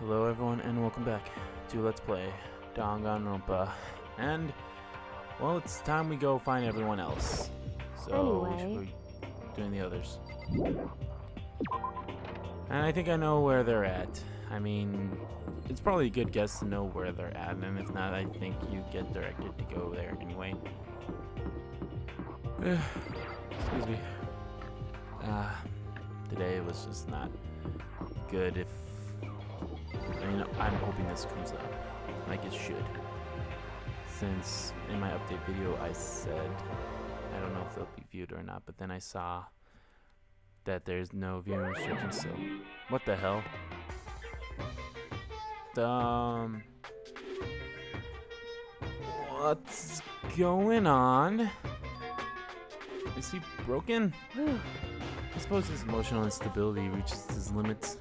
Hello everyone and welcome back to Let's Play Danganronpa. And, well, it's time we go find everyone else. So, we should be doing the others. And I think I know where they're at. I mean, it's probably a good guess to know where they're at, and if not, I think you get directed to go there anyway. Excuse me. Today was just not good. I'm hoping this comes up like it should. Since in my update video I said, I don't know if they'll be viewed or not, but then I saw that there's no viewing restrictions, so what the hell? What's going on? Is he broken? I suppose his emotional instability reaches his limits.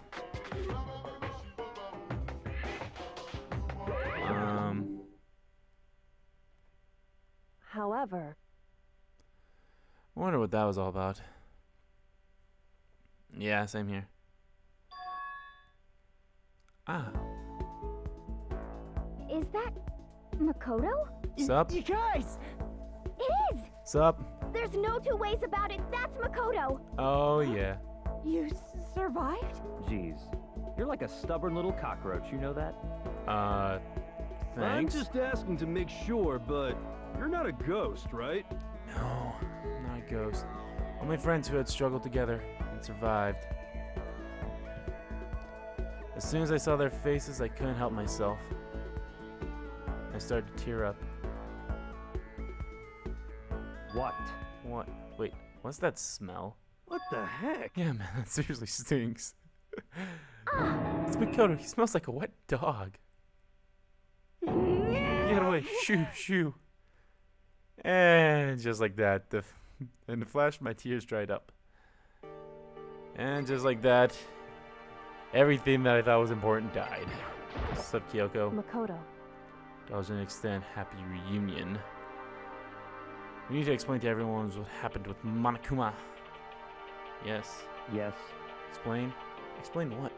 However, I wonder what that was all about. Yeah, same here. Ah. is that Makoto? Sup? You guys! It is! Sup? There's no two ways about it. That's Makoto. Oh, yeah. You survived? Jeez, you're like a stubborn little cockroach, you know that? I'm Thanks. just asking to make sure, but you're not a ghost, right? No, not a ghost. Only friends who had struggled together and survived. As soon as I saw their faces, I couldn't help myself. I started to tear up. What? What? Wait, what's that smell? What the heck? Yeah, man, that seriously stinks. It's Makoto. He smells like a wet dog. Get away. Shoo, shoo. And just like that, in a flash, my tears dried up. And just like that, everything that I thought was important died. What's up, Kyoko? Makoto. That was an extended happy reunion. We need to explain to everyone what happened with Monokuma. Yes. Yes. Explain? Explain what?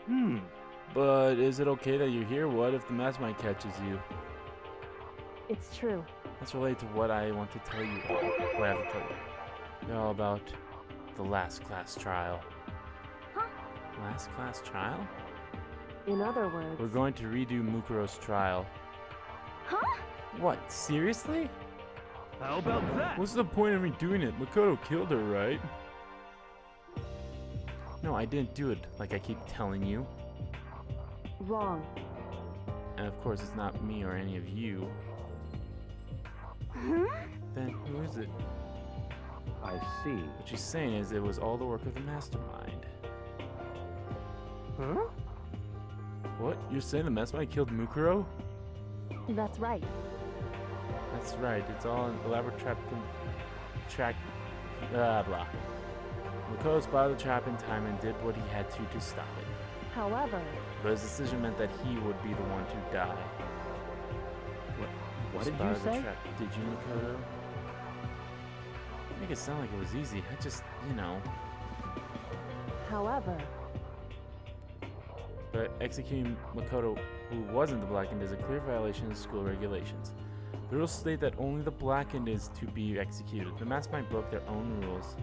Hmm. But is it okay that you're here? What if the mastermind catches you? It's true. That's related to what I want to tell you. What I have to tell you. They're all about the last class trial. Huh? Last class trial? In other words. We're going to redo Mukuro's trial. Huh? What? Seriously? How about that? What's the point of me doing it? Makoto killed her, right? No, I didn't do it like I keep telling you. Wrong. And of course it's not me or any of you. Huh? Then who is it? I see. What she's saying is it was all the work of the mastermind. Huh? What? You're saying the mastermind killed Mukuro? That's right. That's right, it's all an elaborate blah blah. Makoto spotted the trap in time and did what he had to stop it. However, But his decision meant that he would be the one to die. What did you Spotted the say? trap. Did you, Makoto? Make it sound like it was easy. I just, you know. however, But executing Makoto, who wasn't the Blackened, is a clear violation of school regulations. The rules state that only the Blackened is to be executed. The mastermind broke their own rules.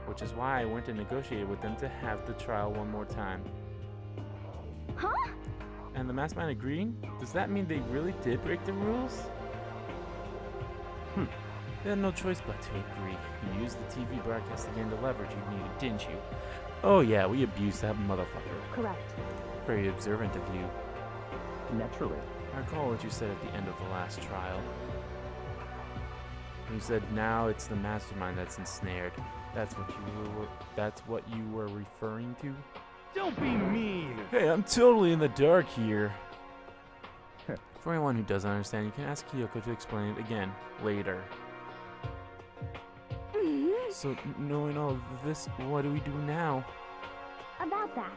Which is why I went and negotiated with them to have the trial one more time. huh? And the mastermind agreeing? Does that mean they really did break the rules? They had no choice but to agree. You used the TV broadcast again to leverage you needed, didn't you? Oh yeah, we abused that motherfucker. Correct. Very observant of you. Naturally. I recall what you said at the end of the last trial. You said now it's the mastermind that's ensnared. That's what you were referring to? Don't be mean! Hey, I'm totally in the dark here. For anyone who doesn't understand, you can ask Kyoko to explain it again later. So, knowing all of this, what do we do now? About that.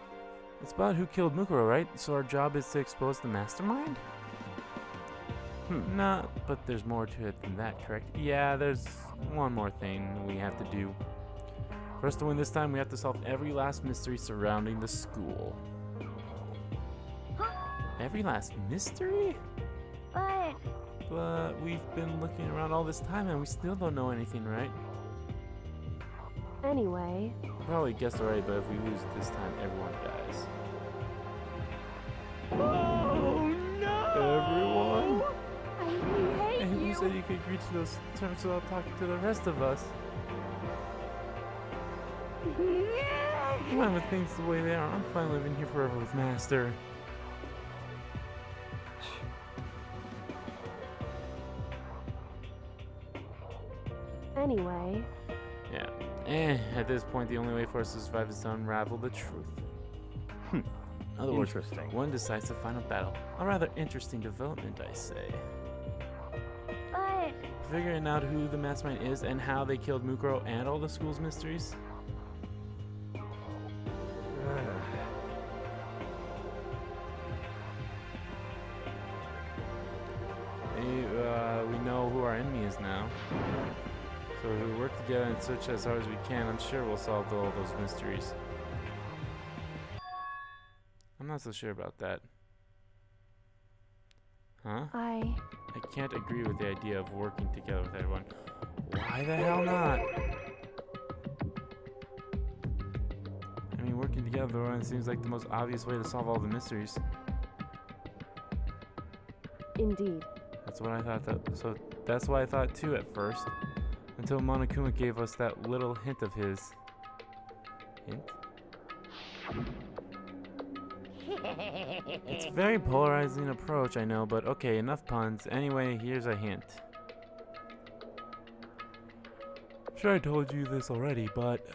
It's about who killed Mukuro, right? So our job is to expose the mastermind? Nah, but there's more to it than that, correct? Yeah, there's one more thing we have to do. For us to win this time, we have to solve every last mystery surrounding the school. Every last mystery? But we've been looking around all this time and we still don't know anything, right? Anyway, Probably guessed already, but if we lose this time, everyone dies. Oh no! Everyone? I hate And you. you said you could agree to those terms without talking to the rest of us. I'm fine with things the way they are. I'm fine living here forever with Master. Anyway, Yeah. At this point, the only way for us to survive is to unravel the truth. In other words, Interesting. one decisive final battle. A rather interesting development, I say. but Figuring out who the mastermind is and how they killed Mukuro and all the school's mysteries. We know who our enemy is now. So if we work together and search as hard as we can, I'm sure we'll solve all those mysteries. I'm not so sure about that. Huh? I can't agree with the idea of working together with everyone. Why the hell not? I mean, working together seems like the most obvious way to solve all the mysteries. indeed. That's what I thought. So that's what I thought too at first, until Monokuma gave us that little hint of his. Hint? It's a very polarizing approach, I know, but okay, enough puns. Anyway, here's a hint. I'm sure I told you this already, but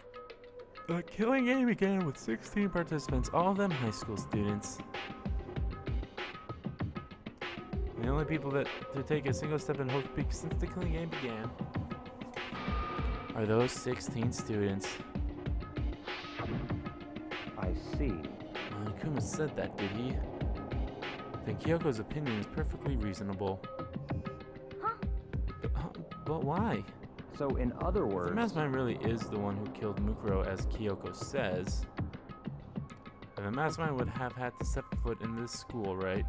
the killing game began with 16 participants, all of them high school students. The only people that to take a single step in Hopes Peak since the killing game began are those 16 students. I see. Monokuma said that, did he? Then Kyoko's opinion is perfectly reasonable. Huh? But why? So, in other If the words, mastermind really is the one who killed Mukuro, as Kyoko says, then the mastermind would have had to step foot in this school, right?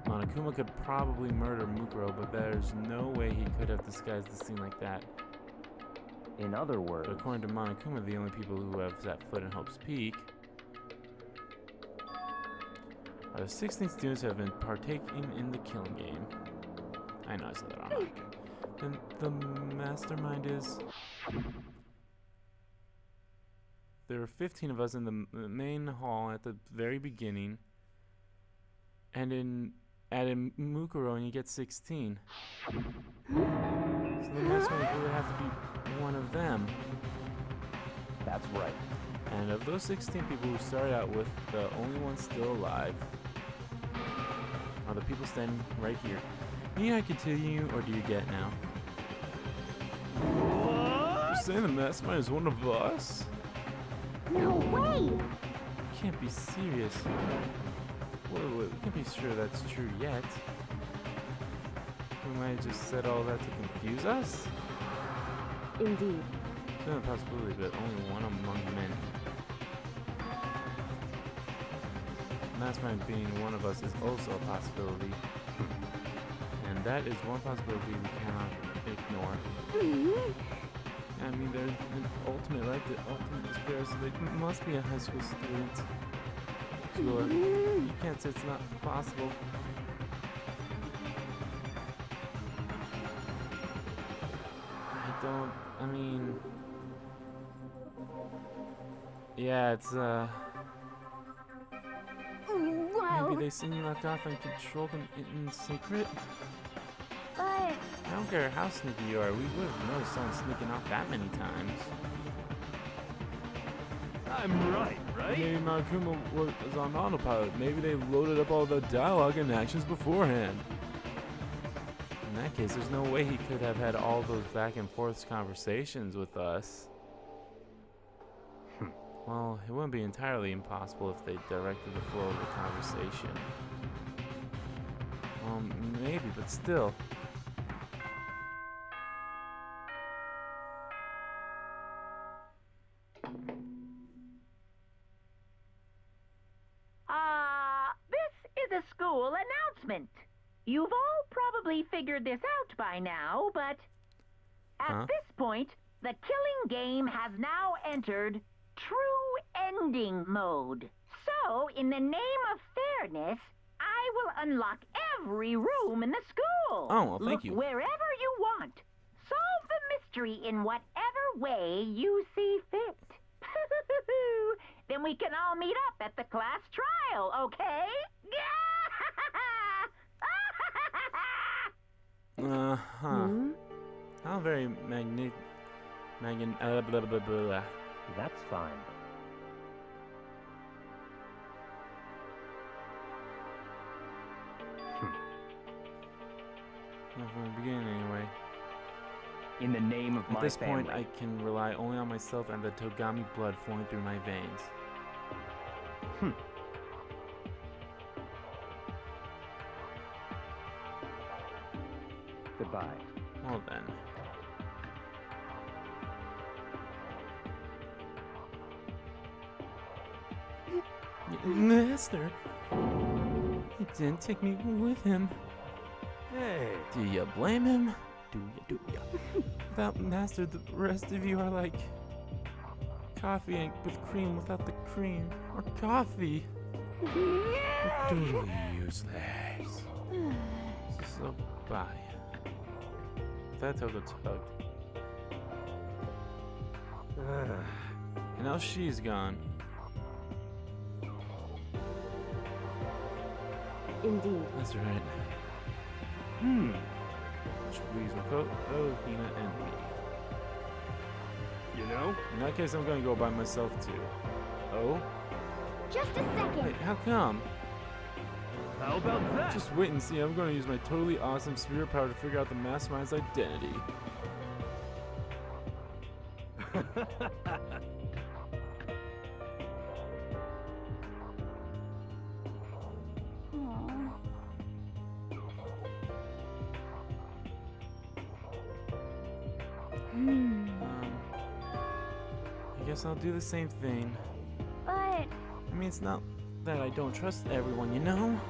Monokuma could probably murder Mukuro, but there's no way he could have disguised the scene like that. in other But words, according to Monokuma, the only people who have set foot in Hope's Peak are the 16 students who have been partaking in the killing game. I know I said that wrong. Then the mastermind is... There were 15 of us in the main hall at the very beginning, and add in Mukuro and you get 16. So the mastermind would have to be one of them. that's right. And of those 16 people who started out with, the only ones still alive are the people standing right here. Need I continue, or do you get now? You're saying the mastermind is one of us? No way! You can't be serious. Wait, we can't be sure that's true yet. We might have just said all that to confuse us? Indeed. It's not a possibility, but only one among many. Mastermind being one of us is also a possibility. And that is one possibility we cannot ignore. I mean, there's an ultimate, right? The ultimate despair, so they must be a high school student. Sure. You can't say it's not possible. I mean... Yeah, it's, Well, maybe they snuck off and controlled them in secret? but I don't care how sneaky you are, we would have noticed someone sneaking off that many times. I'm right, right? Maybe Monokuma was on autopilot. Maybe they loaded up all the dialogue and actions beforehand. In that case, there's no way he could have had all those back and forth conversations with us. Well, it wouldn't be entirely impossible if they directed the flow of the conversation. Maybe, but still. This is a school announcement. You've all probably figured this out by now, but at this point, the killing game has now entered true ending mode. So, in the name of fairness, I will unlock every room in the school. Oh, well, thank Look you. wherever you want. Solve the mystery in whatever way you see fit. Then we can all meet up at the class trial, okay? How very blah, blah, blah, blah. That's fine. Well, from the beginning, anyway. In the name of At my this family. point, I can rely only on myself and the Togami blood flowing through my veins. Goodbye. Well then. Master, he didn't take me with him. Hey. Do you blame him? Do ya? Without Master, the rest of you are like coffee and with cream without the cream, or coffee. Totally useless. So bye. That took a tug. And now she's gone. Indeed. That's right. Which leaves Makoto, Hina, and me. You know? In that case, I'm gonna go by myself too. Oh? Just a second. Wait, how come? How about that? Just wait and see. I'm gonna use my totally awesome spirit power to figure out the mastermind's identity. I guess I'll do the same thing. But, I mean, it's not that I don't trust everyone, you know?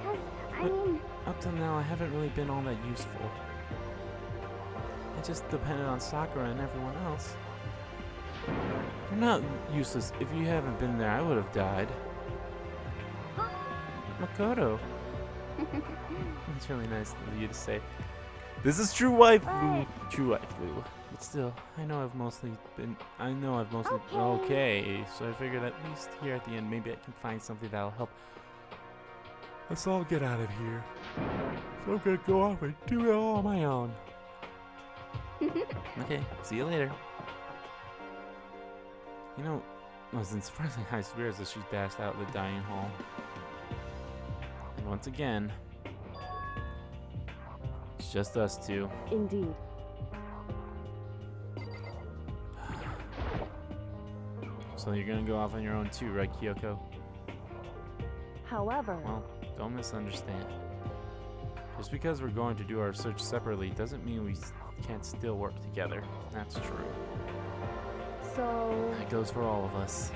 I But- mean, Up till now, I haven't really been all that useful. I just depended on Sakura and everyone else. You're not useless. If you haven't been there, I would have died. Makoto. It's really nice of you to say. This is true waifu. True waifu. But still, I know I've mostly. Okay, so I figured at least here at the end, maybe I can find something that'll help us all get out of here. So I'm gonna go off and do it all on my own. Okay, see you later. You know, I was in surprisingly high spirits as she dashed out the dining hall. And once again, it's just us two. indeed. So you're gonna go off on your own too, right, Kyoko? However, Well, don't misunderstand. Just because we're going to do our search separately doesn't mean we can't still work together. That's true. so That goes for all of us.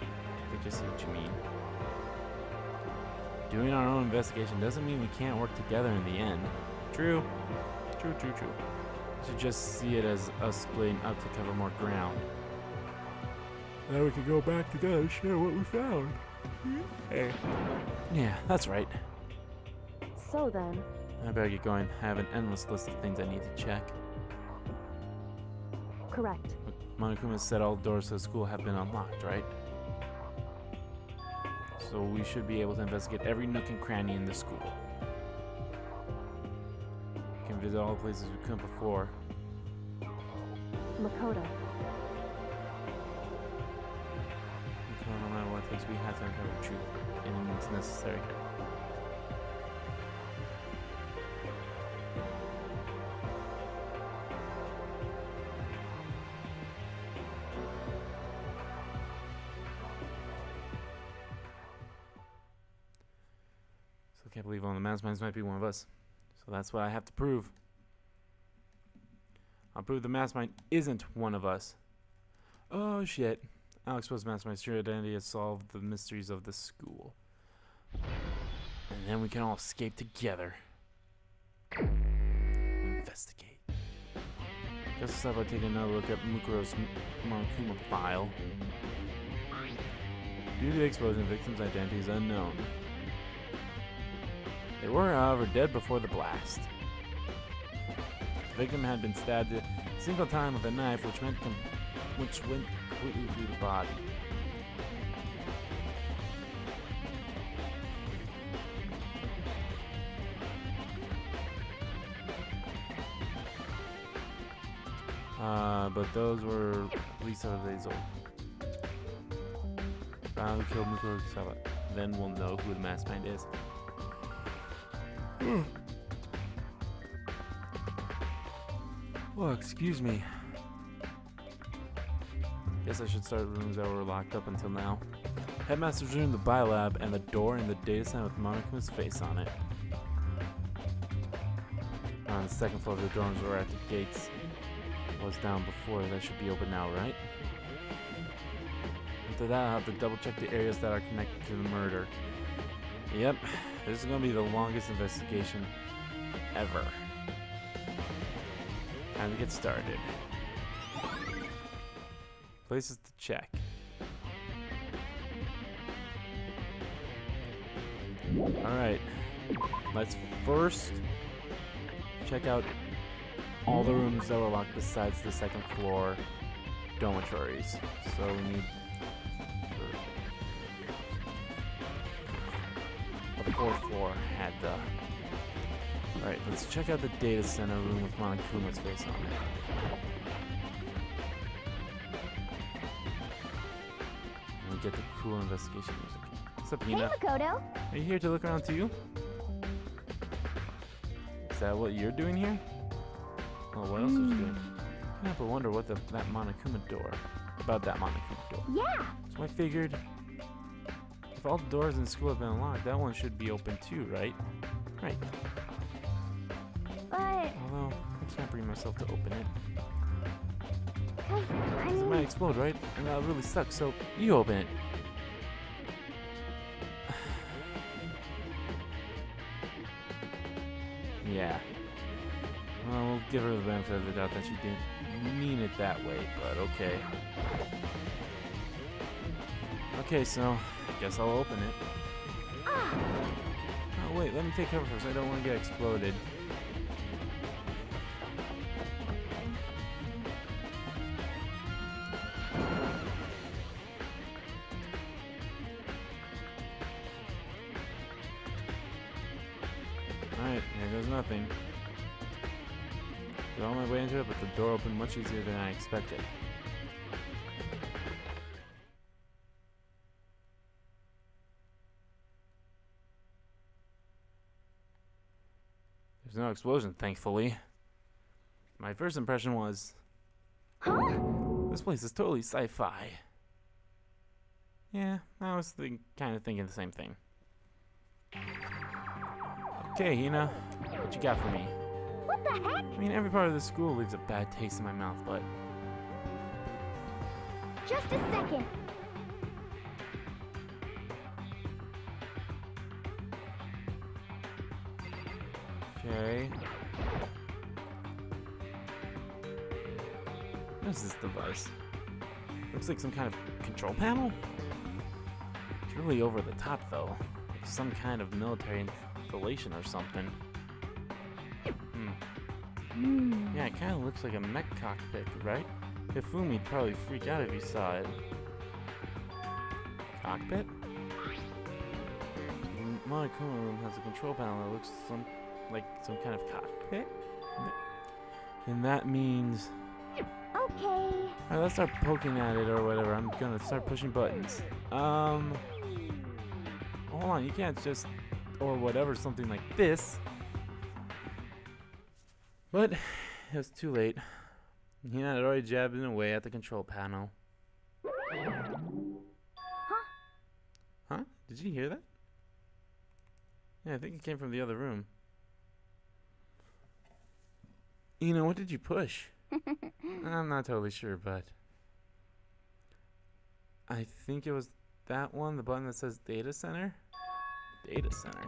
I think I see what you mean. Doing our own investigation doesn't mean we can't work together in the end. True. True. You should just see it as us splitting up to cover more ground. Then we can go back together and share what we found. Hey. Yeah, that's right. so then, I better get going. I have an endless list of things I need to check. correct. Monokuma said all doors to the school have been unlocked, right? So we should be able to investigate every nook and cranny in the school. We can visit all the places we couldn't before. Makoto. No matter what it takes, we have to uncover the truth. Any means necessary. So I can't believe one of the masterminds might be one of us. So that's what I have to prove. I'll prove the mastermind isn't one of us. Oh shit. Alex was Mastermind's true identity has solved the mysteries of the school. And then we can all escape together. Investigate. Guess we'll start by taking another look at Mukuro's Monokuma file. Due to the explosion, the victim's identity is unknown. They were, however, dead before the blast. The victim had been stabbed a single time with a knife, which went completely through the body. But those were at least 7 days old. Who killed Mukuro Kusaba? Then we'll know who the mastermind is. Oh, excuse me. Guess I should start with rooms that were locked up until now. Headmaster's room, the biolab, and the door in the data center with Monokuma's face on it. On the second floor, the dorms were at the gates. Was down before. That should be open now, right? After that, I'll have to double check the areas that are connected to the murder. Yep, this is gonna be the longest investigation ever. Time to get started. Places to check. Alright, let's first check out all the rooms that were locked besides the second floor dormitories. So we need the fourth floor had the... Alright, let's check out the data center room with Monokuma's face on it. And we get the cool investigation music. What's up, Hey, Hina? Makoto. Are you here to look around too? Is that what you're doing here? Well, what else is you doing? I can't help but wonder what that Monokuma door... About that Monokuma door. Yeah. So I figured... If all the doors in school have been unlocked, that one should be open too, right? Right. But, Although, I can't bring myself to open it. cause, I Because it might mean, explode, right? And that would really suck, so you open it. Yeah. Well, we'll give her the benefit of the doubt that she didn't mean it that way, but okay. Okay, so I guess I'll open it. Oh wait, let me take cover first. I don't want to get exploded. Alright, here goes nothing. Got all my way into it, but the door opened much easier than I expected. There's no explosion, thankfully. My first impression was, this place is totally sci-fi. Yeah, I was kind of thinking the same thing. Okay, Hina, what you got for me? what the heck? I mean, every part of the school leaves a bad taste in my mouth, but Just a second. okay. What is this device? Looks like some kind of control panel? It's really over the top, though. Like some kind of military installation or something. Yeah, it kind of looks like a mech cockpit, right? Hifumi'd probably freak out if he saw it. Cockpit? The Monokuma room has a control panel that looks like some kind of cockpit? And that means... Okay. Alright, let's start poking at it or whatever. I'm gonna start pushing buttons. Hold on, you can't just... Or whatever, something like this. But, it was too late. He had already jabbed it away at the control panel. Huh? Did you hear that? Yeah, I think it came from the other room. You know, what did you push? I'm not totally sure, but... I think it was that one, the button that says Data Center. Data Center.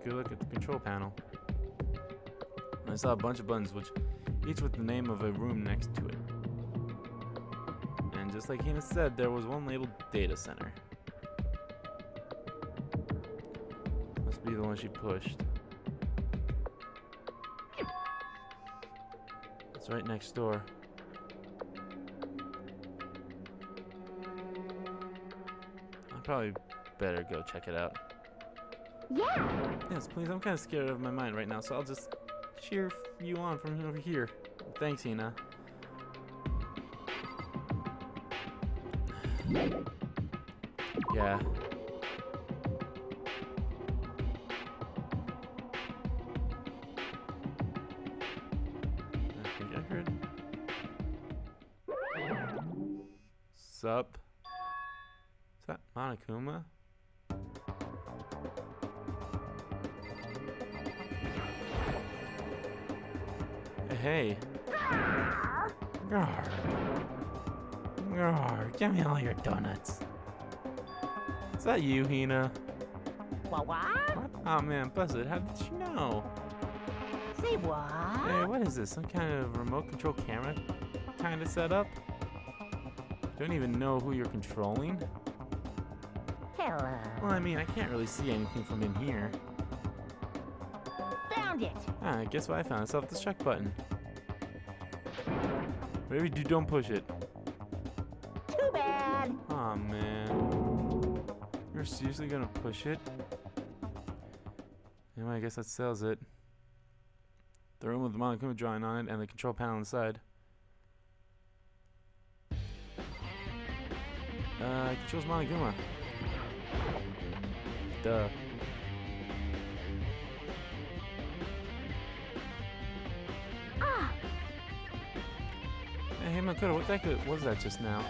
Good look at the control panel. I saw a bunch of buttons, which each with the name of a room next to it. And just like Hina said, there was one labeled Data Center. Must be the one she pushed. It's right next door. I probably better go check it out. Yeah. Yes, please. I'm kind of scared out of my mind right now, so I'll just cheer you on from over here. Thanks, Hina. Yeah. I think I heard. Sup? Is that Monokuma? Hey. Grr. Grr. Give me all your donuts. Is that you, Hina? What? What? Oh man, Buzzard, how did you know? Say what? Hey, what is this? Some kind of remote control camera kind of setup? Don't even know who you're controlling? Hello. Well, I mean, I can't really see anything from in here. Found it. Ah, guess what I found? A self-destruct button. Maybe you don't push it. Too bad. Aw, man. You're seriously gonna push it? Anyway, I guess that settles it. The room with the Monokuma drawing on it and the control panel inside. Controls Monokuma. Duh. Hey, Makoto, what was that just now?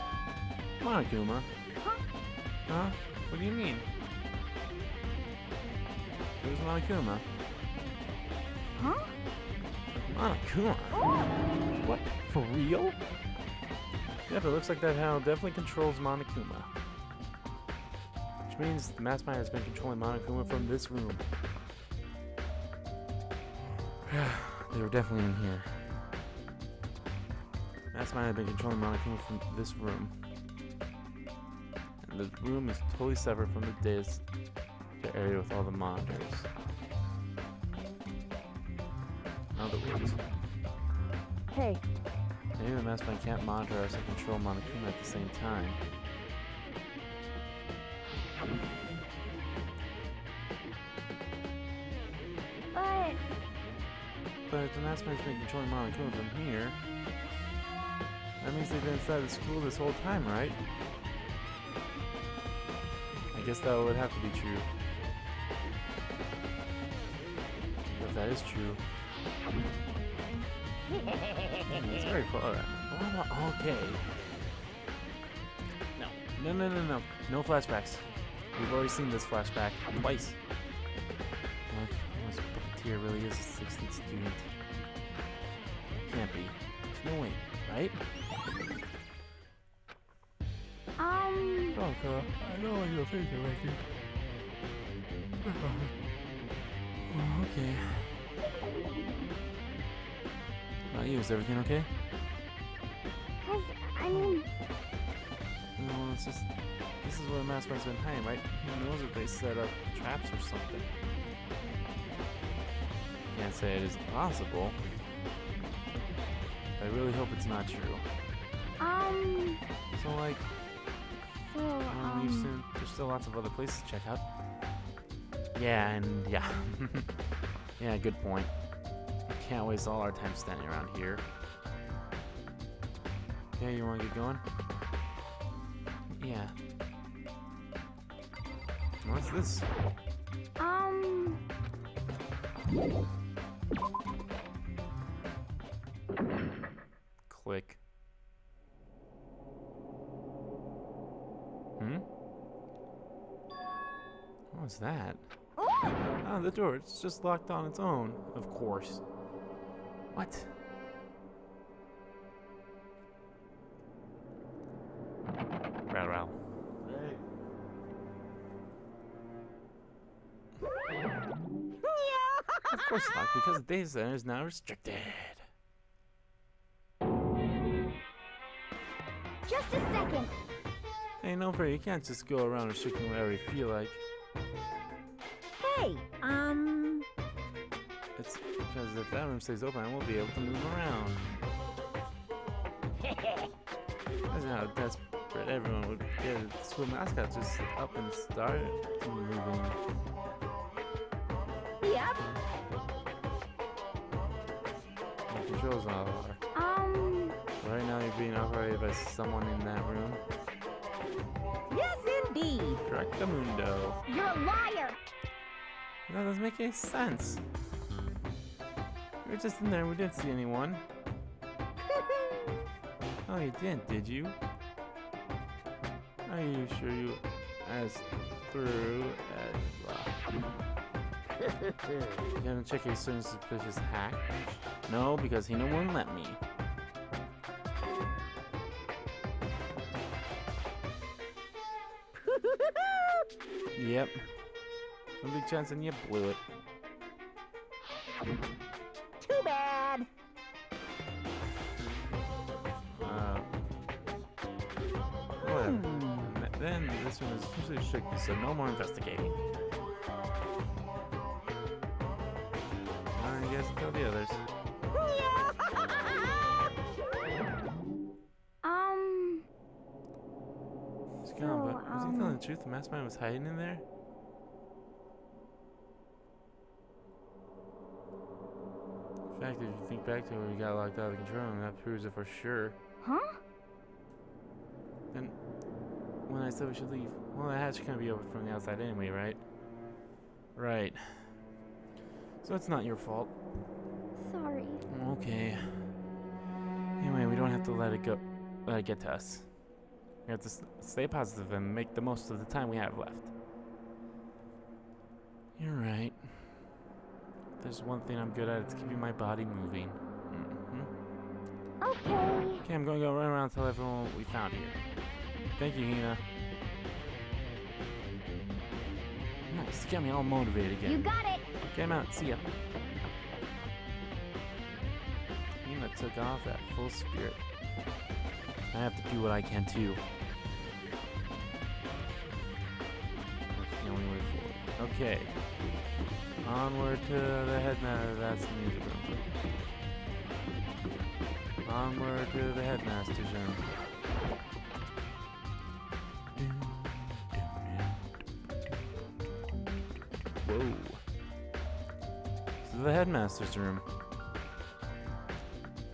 Monokuma? Huh? What do you mean? It was Monokuma. Huh? Monokuma? What? For real? Yep, it looks like that panel definitely controls Monokuma. Which means the Mastermind has been controlling Monokuma from this room. They were definitely in here. Mastermind had been controlling Monokuma from this room. And the room is totally separate from the area with all the monitors. In other words, Hey, maybe the Mastermind can't monitor us and control Monokuma at the same time. But if the Mastermind's been controlling Monokuma from here, that means they've been inside the school this whole time, right? I guess that would have to be true. If that is true. It's very close. Okay. No. No flashbacks. We've already seen this flashback twice. Unless Puppeteer really is a 16th student. Can't be. There's no way, right? Oh, God. I know you're thinking, Ricky. Oh, okay. About you, is everything okay? 'Cause, I mean, No, it's just... This is where the Mastermind's been hiding, right? Who knows if they set up traps or something. Can't say it isn't possible. But I really hope it's not true. So, like... leave soon. There's still lots of other places to check out. Yeah, and yeah. Yeah, good point. Can't waste all our time standing around here. Okay, you wanna get going? Yeah. What's this? Click. What's that? Oh, the door. It's just locked on its own. Of course. What? course not, because the data center is now restricted. Just a second. Hey, no, Freddy, you can't just go around restricting whatever you feel like. Hey, It's because if that room stays open, I won't be able to move around. That's how desperate everyone would get a school mascot just up and start moving. Yep. The controls all are. Right now you're being operated by someone in that room. Yes, indeed. Correctamundo. You're a liar. That doesn't make any sense. We were just in there and we didn't see anyone. Oh, you did you? Are you sure you asked through as You gonna check a certain suspicious hack? No, because he no one let me. Yep. No big chance and you blew it. Too bad. Whatever. Then this one is usually restricted, so no more investigating. I guess tell the others. He's gone, but was he telling the truth? The mastermind was hiding in there? In fact, if you think back to when we got locked out of the control room, that proves it for sure. Huh? Then, when I said we should leave, well, the hatch can't be open from the outside anyway, right? Right. So it's not your fault. Sorry. Okay. Anyway, we don't have to let it get to us. We have to stay positive and make the most of the time we have left. You're right. There's one thing I'm good at, it's keeping my body moving. Okay. Okay, I'm going to go run around and tell everyone what we found here. Thank you, Hina. Nice, you got me all motivated again. You got it. Okay, I'm out. See ya. Hina took off at full spirit. I have to do what I can too. That's the only way forward. Okay. Onward to the headmaster. That's the music room. Onward to the headmaster's room. Whoa. This is the headmaster's room.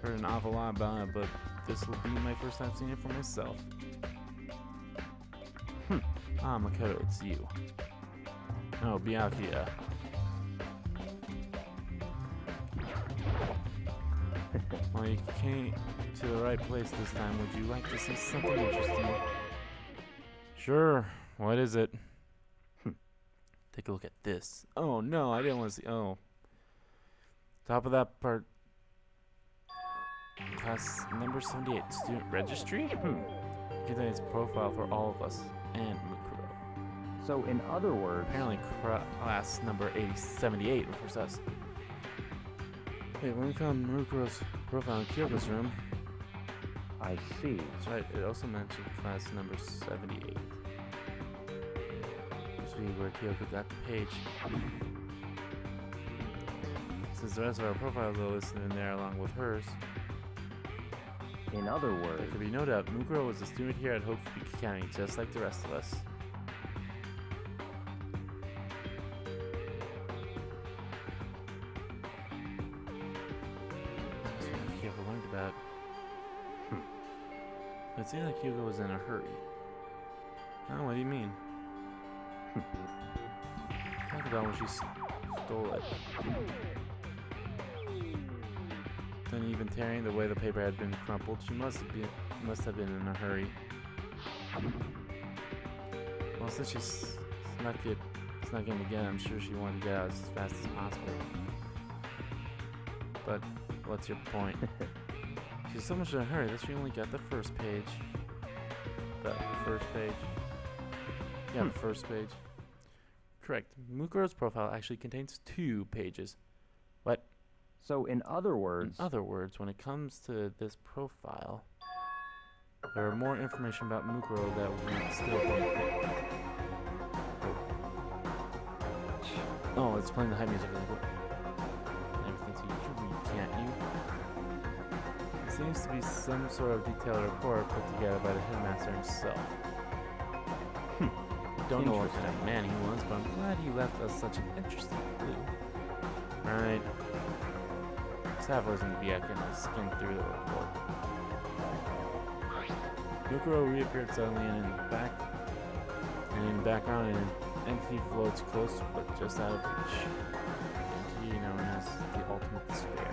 Heard an awful lot about it, but this will be my first time seeing it for myself. Ah, Makoto, it's you. Oh, Byakuya. Well, you came to the right place this time. Would you like to see something interesting? Sure. What is it? Take a look at this. Oh, no, I didn't want to see. Oh. Top of that part. Class number 78, student registry? Contains profile for all of us and Mukuro. So, in other words, Apparently, class number 78 refers to us. Wait, when we found Mukuro's profile in Kyoko's room, I see. that's right, it also mentioned class number 78. Must be where Kyoko got the page. Since the rest of our profiles are listed in there along with hers, In other there words, could be no doubt Mukuro was a student here at Hopes Peck Academy, just like the rest of us. That's what Kyoko learned about. But it seems like Kyoko was in a hurry. Oh, what do you mean? Talk about when she stole it. Then even tearing the way the paper had been crumpled, she must have been in a hurry. Well, since she snuck in again, I'm sure she wanted to get out as fast as possible. But what's your point? She's so much in a hurry that she only got the first page. The first page. Yeah, the first page. Correct. Mukuro's profile actually contains 2 pages. So, in other words... In other words, when it comes to this profile, there are more information about Mukuro that we still don't. Oh, it's playing the hype music. Everything's you can read, can't you? It seems to be some sort of detailed report put together by the headmaster himself. I don't know what kind of man he was, but I'm glad he left us such an interesting clue. Right. Travelers in the Biak and I skimmed through the report. Mukuro reappeared suddenly and in the background an entity floats close but just out of reach. An entity known as the Ultimate Despair.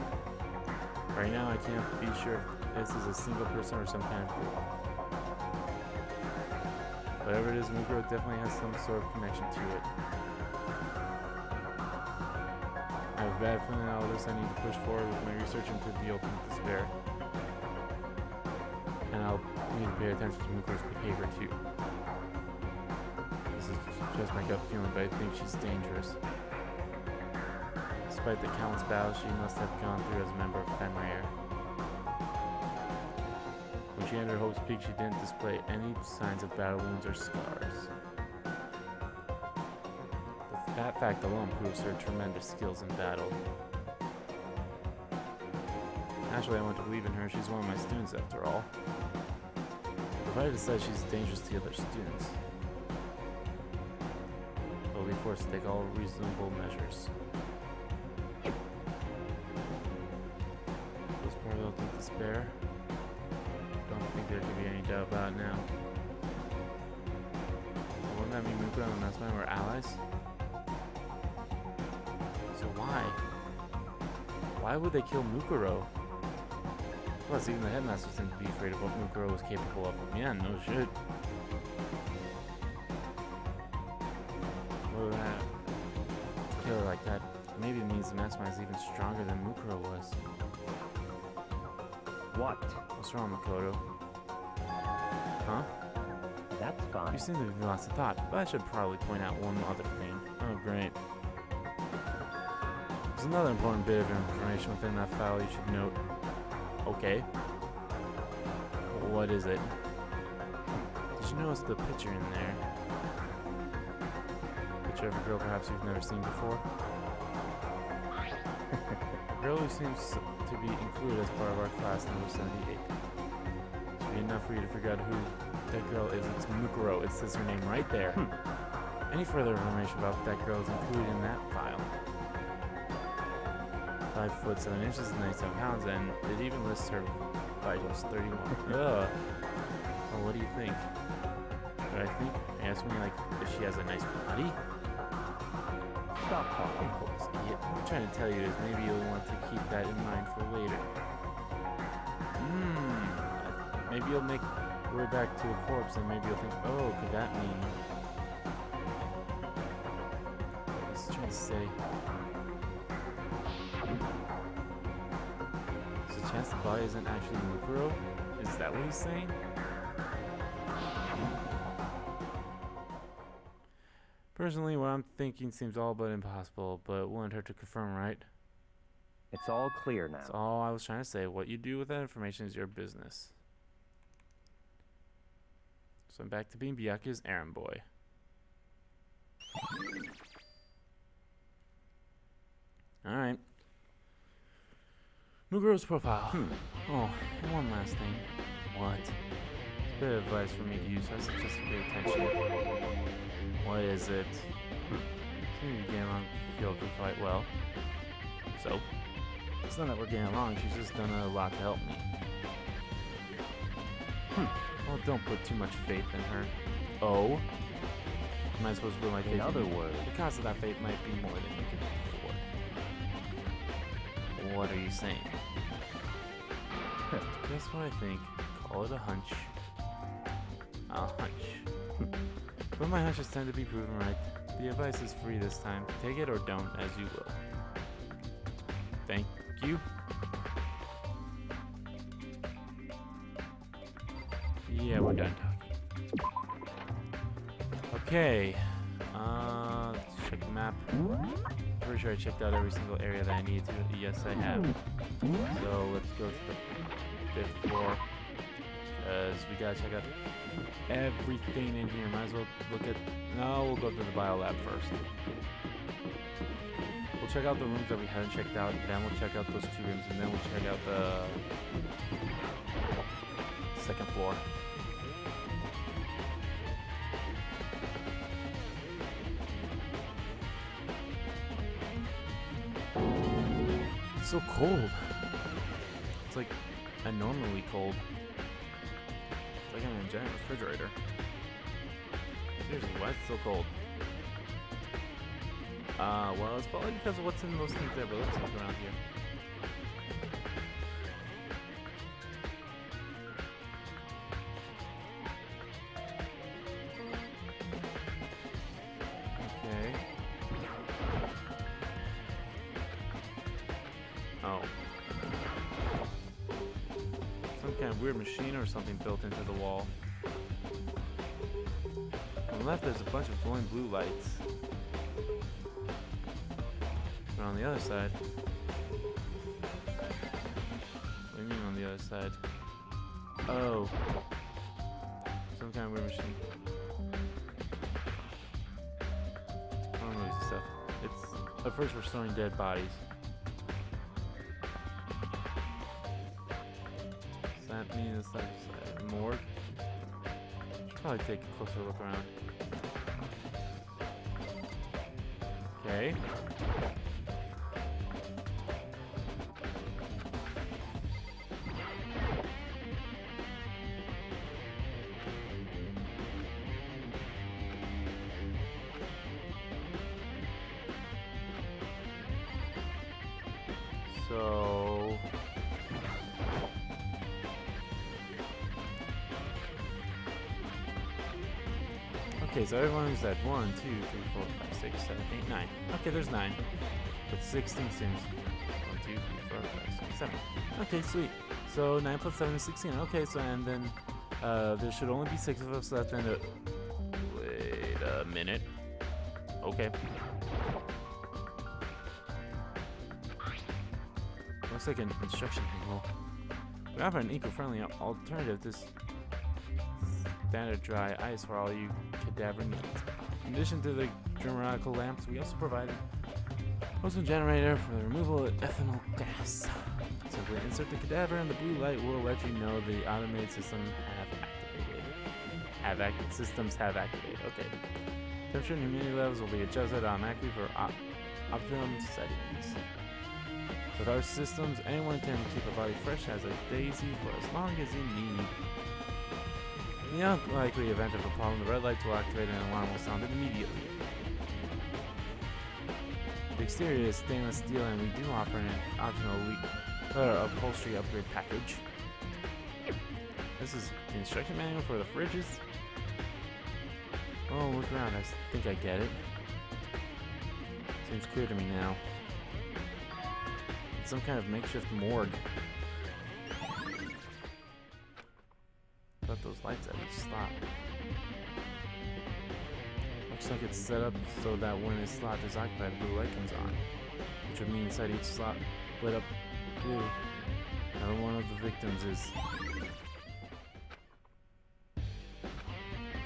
Right now I can't be sure if this is a single person or some kind of group. Whatever it is, Mukuro definitely has some sort of connection to it. I have a bad feeling all this I need to push forward with my research into the Ultimate Despair. And I'll need to pay attention to Mukuro's behavior too. This is just my gut feeling, but I think she's dangerous. Despite the countless battles she must have gone through as a member of Fenrir. When she entered Hopes Peak, she didn't display any signs of battle wounds or scars. That fact alone proves her tremendous skills in battle. Naturally, I want to believe in her. She's one of my students after all. Provided says she's dangerous to the other students, we'll be forced to take all reasonable measures. This poor little thing to spare. Don't think there can be any doubt about it now. Well, wouldn't that mean Mukuro and the Maskman were allies? So why? Why would they kill Mukuro? Plus, even the headmaster seemed to be afraid of what Mukuro was capable of. Yeah, no shit. Well, to kill her like that, maybe it means the Maskman is even stronger than Mukuro was. What? What's wrong, Makoto? Huh? That's fine. You seem to be lost of thought, but I should probably point out one other thing. Oh, great. There's another important bit of information within that file you should note. Okay. What is it? Did you notice the picture in there? Picture of a girl perhaps you've never seen before? A girl who seems to be included as part of our class number 78. Should be enough for you to figure out who that girl is. It's Mukuro. It says her name right there. Any further information about that girl is included in that file. 5 foot 7 inches and 97 pounds, and it even lists her vitals 31. Ugh. Well, what do you think? What I think? Ask me like if she has a nice body. Stop talking. Yeah, what I'm trying to tell you is maybe you'll want to keep that in mind for later. Maybe you'll make your way back to the corpse, and maybe you'll think, oh, could that mean? I was trying to say. There's a chance the body isn't actually Mukuro? Is that what he's saying? Personally, what I'm thinking seems all but impossible, but it wouldn't hurt to confirm, right? It's all clear now. That's all I was trying to say. What you do with that information is your business. So I'm back to being Byakuya's errand boy. Alright. Mukuro's profile. Oh, and one last thing. What? A bit of advice for me to use, so I suggest you pay attention. What is it? Seems to be getting along with Kyoko quite well. So? It's not that we're getting along, she's just done a lot to help me. Well, don't put too much faith in her. Oh? Am I supposed to put my faith in other you? words. The cost of that faith might be more than you can afford. What are you saying? Guess what I think. Call it a hunch. A hunch. But my hunches tend to be proven right. The advice is free this time. Take it or don't, as you will. Thank you. Yeah, we're done talking. Okay. Let's check the map. pretty sure I checked out every single area that I needed to. Yes, I have. So let's go to the 5th floor. Because we gotta check out everything in here. Might as well look at... No, we'll go to the bio lab first. We'll check out the rooms that we haven't checked out. Then we'll check out those 2 rooms. And then we'll check out the 2nd floor. It's so cold. It's like abnormally cold. It's like I'm in a giant refrigerator. Seriously, why is it so cold? Well, it's probably because of what's in those things there, but let's look around here. Okay. Oh. Some kind of weird machine or something built into the wall. On the left, there's a bunch of glowing blue lights. And on the other side... What do you mean on the other side? Oh. Some kind of weird machine. I don't know this stuff. It's... At first, we're storing dead bodies. Does that mean it's like a morgue? Should probably take a closer look around. Okay. So... Okay, so everyone who's at 1, 2, 3, 4, 5, 6, 7, 8, 9. Okay, there's 9. But 16 seems. 1, 2, 3, 4, 5, 6, 7. Okay, sweet. So 9 plus 7 is 16. Okay, so and then there should only be 6 of us left. And wait a minute. Okay. Looks like an instruction manual. We offer an eco-friendly alternative to standard dry ice for all you cadaver needs. In addition to the dramatical lamps, we also provide a ozone generator for the removal of ethanol gas. Simply insert the cadaver and the blue light will let you know the automated system systems have activated. Okay. Temperature and humidity levels will be adjusted automatically for optimum settings. With our systems, anyone can keep a body fresh as a daisy for as long as you need. In the unlikely event of a problem, the red lights will activate and an alarm will sound immediately. The exterior is stainless steel and we do offer an optional upholstery upgrade package. This is the instruction manual for the fridges. Oh, look around, I think I get it. Seems clear to me now. It's some kind of makeshift morgue. Put those lights at each slot. Looks like it's set up so that when a slot is occupied, the blue light comes on. Which would mean inside each slot lit up blue. Another one of the victims is...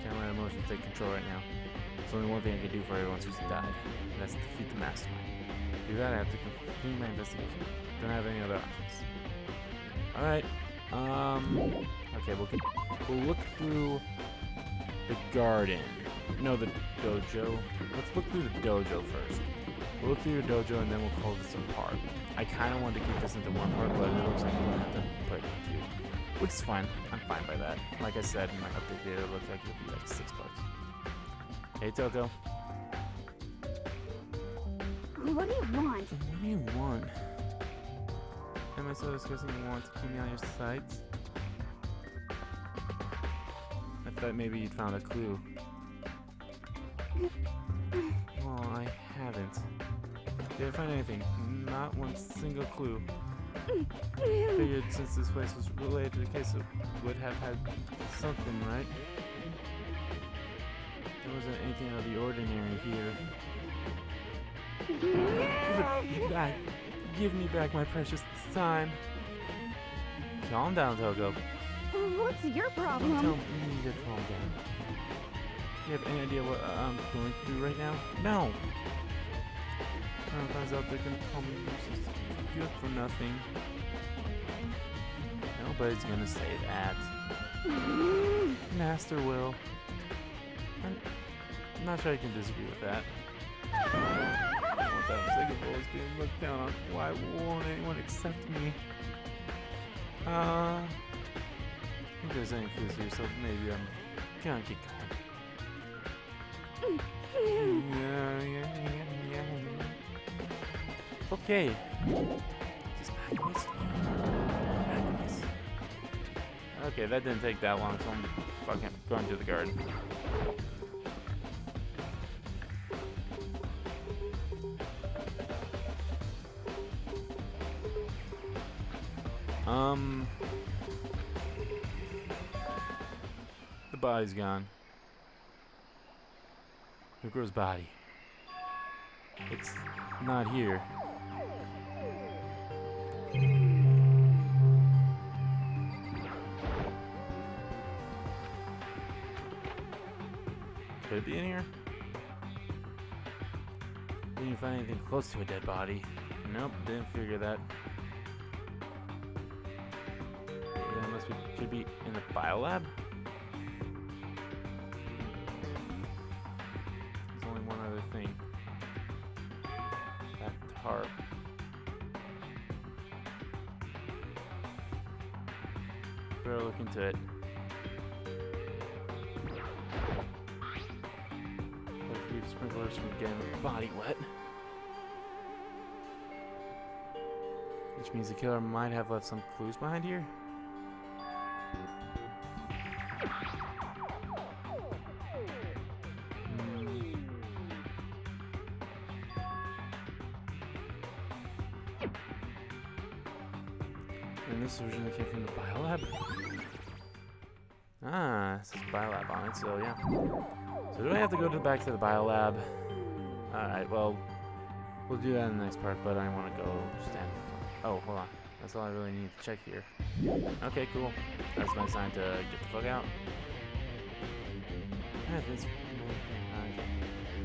Can't let emotions take control right now. There's only one thing I can do for everyone who's died, and that's defeat the mastermind. To do that, I have to continue my investigation. Don't have any other options. Alright. Okay, we'll look through the garden. No, the dojo. Let's look through the dojo first. We'll look through the dojo and then we'll call this apart. I kind of wanted to keep this into one part, but it looks like we're going to have to put it in 2. Which is fine. I'm fine by that. Like I said in my update video, it looks like it'll be like 6 parts. Hey, Toko. What do you want? What do you want? Am I so disgusting you want to keep me on your sights? I thought maybe you'd found a clue. Well, I haven't. Did I find anything? Not one single clue. Figured since this place was related to the case, it would have had something, right? There wasn't anything out of the ordinary here. Give it back. Give me back my precious time. Calm down, Togo. What's your Don't problem? tell me to calm down. Do you have any idea what I'm going through right now? No. Finds out they're gonna call me useless, good for nothing. Nobody's gonna say that. Master will. I'm not sure I can disagree with that. I'm sick of always being looked down on. Why won't anyone accept me? I think there's any clues here, so maybe I'm gonna get going. Okay. Just back this. Back this. Okay, that didn't take that long, so I'm fucking going to the garden. The body's gone. Nugro's body. It's not here. Could it be in here? Didn't find anything close to a dead body. Nope, didn't figure that. Then unless we could be in the biolab? There's only one other thing. That tarp. Better look into it. Let's keep sprinklers from getting the body wet. Which means the killer might have left some clues behind here. And this originally came from the biolab. Ah, this is biolab on it, so yeah. So do I have to go back to the biolab? Alright, well, we'll do that in the next part, but I want to go stand. Oh, hold on. That's all I really need to check here. Okay, cool. That's my sign to get the fuck out.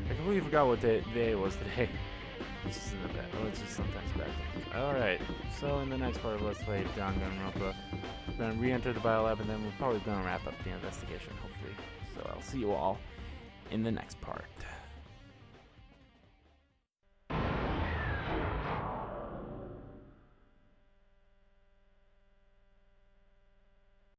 I completely forgot what day it was today. It's just it's just sometimes bad things. Alright, so in the next part of Let's Play Danganronpa, we're going to re-enter the biolab, and then we're probably going to wrap up the investigation, hopefully. So I'll see you all in the next part.